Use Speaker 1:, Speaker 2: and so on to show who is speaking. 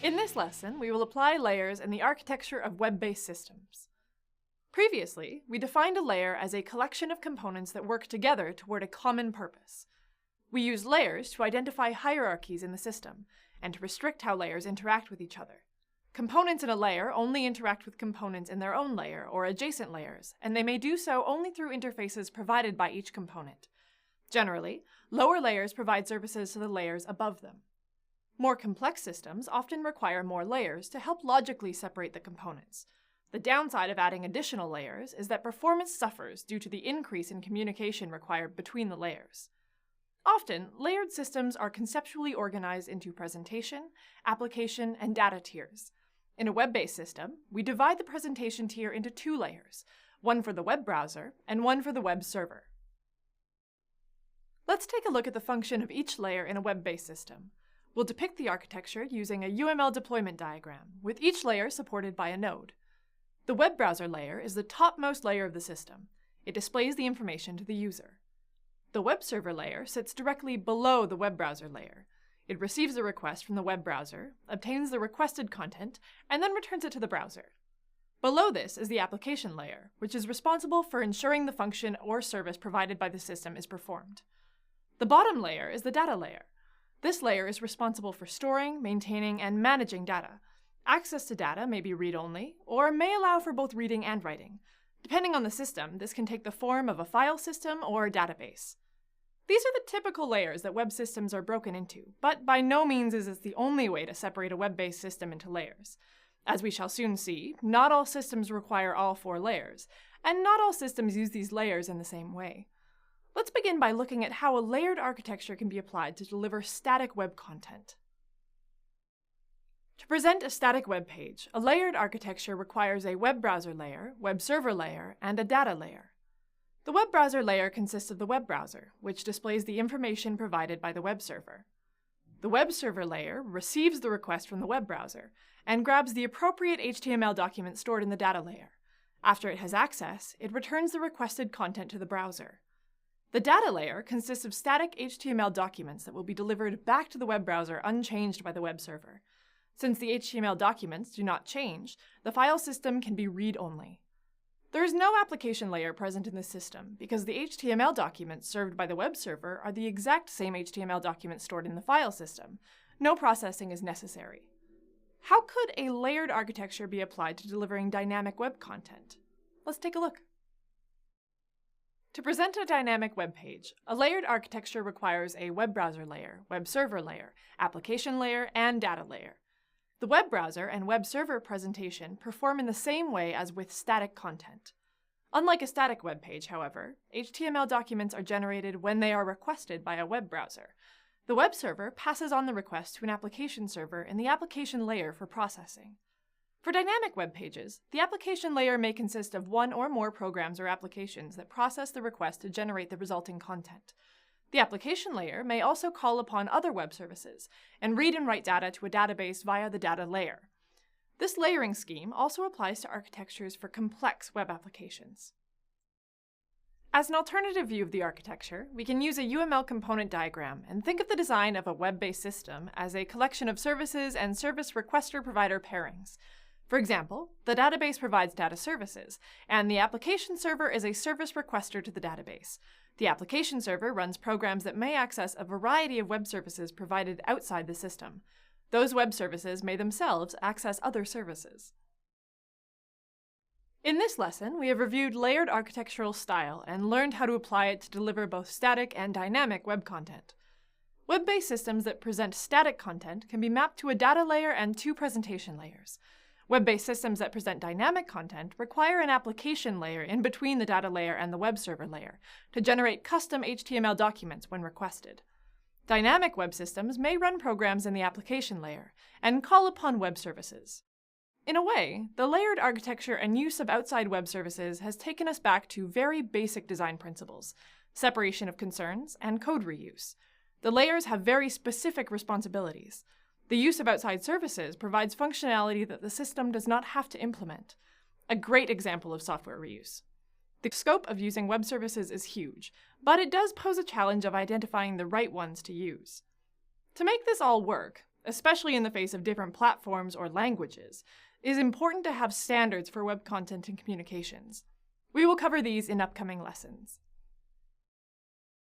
Speaker 1: In this lesson, we will apply layers in the architecture of web-based systems. Previously, we defined a layer as a collection of components that work together toward a common purpose. We use layers to identify hierarchies in the system, and to restrict how layers interact with each other. Components in a layer only interact with components in their own layer or adjacent layers, and they may do so only through interfaces provided by each component. Generally, lower layers provide services to the layers above them. More complex systems often require more layers to help logically separate the components. The downside of adding additional layers is that performance suffers due to the increase in communication required between the layers. Often, layered systems are conceptually organized into presentation, application, and data tiers. In a web-based system, we divide the presentation tier into two layers, one for the web browser and one for the web server. Let's take a look at the function of each layer in a web-based system. We'll depict the architecture using a UML deployment diagram, with each layer supported by a node. The web browser layer is the topmost layer of the system. It displays the information to the user. The web server layer sits directly below the web browser layer. It receives a request from the web browser, obtains the requested content, and then returns it to the browser. Below this is the application layer, which is responsible for ensuring the function or service provided by the system is performed. The bottom layer is the data layer. This layer is responsible for storing, maintaining, and managing data. Access to data may be read-only, or may allow for both reading and writing. Depending on the system, this can take the form of a file system or a database. These are the typical layers that web systems are broken into, but by no means is this the only way to separate a web-based system into layers. As we shall soon see, not all systems require all 4 layers, and not all systems use these layers in the same way. Let's begin by looking at how a layered architecture can be applied to deliver static web content. To present a static web page, a layered architecture requires a web browser layer, web server layer, and a data layer. The web browser layer consists of the web browser, which displays the information provided by the web server. The web server layer receives the request from the web browser and grabs the appropriate HTML document stored in the data layer. After it has access, it returns the requested content to the browser. The data layer consists of static HTML documents that will be delivered back to the web browser unchanged by the web server. Since the HTML documents do not change, the file system can be read-only. There is no application layer present in this system because the HTML documents served by the web server are the exact same HTML documents stored in the file system. No processing is necessary. How could a layered architecture be applied to delivering dynamic web content? Let's take a look. To present a dynamic web page, a layered architecture requires a web browser layer, web server layer, application layer, and data layer. The web browser and web server presentation perform in the same way as with static content. Unlike a static web page, however, HTML documents are generated when they are requested by a web browser. The web server passes on the request to an application server in the application layer for processing. For dynamic web pages, the application layer may consist of one or more programs or applications that process the request to generate the resulting content. The application layer may also call upon other web services and read and write data to a database via the data layer. This layering scheme also applies to architectures for complex web applications. As an alternative view of the architecture, we can use a UML component diagram and think of the design of a web-based system as a collection of services and service requester-provider pairings. For example, the database provides data services, and the application server is a service requester to the database. The application server runs programs that may access a variety of web services provided outside the system. Those web services may themselves access other services. In this lesson, we have reviewed layered architectural style and learned how to apply it to deliver both static and dynamic web content. Web-based systems that present static content can be mapped to a data layer and 2 presentation layers. Web-based systems that present dynamic content require an application layer in between the data layer and the web server layer to generate custom HTML documents when requested. Dynamic web systems may run programs in the application layer and call upon web services. In a way, the layered architecture and use of outside web services has taken us back to very basic design principles: separation of concerns and code reuse. The layers have very specific responsibilities. The use of outside services provides functionality that the system does not have to implement. A great example of software reuse. The scope of using web services is huge, but it does pose a challenge of identifying the right ones to use. To make this all work, especially in the face of different platforms or languages, it is important to have standards for web content and communications. We will cover these in upcoming lessons.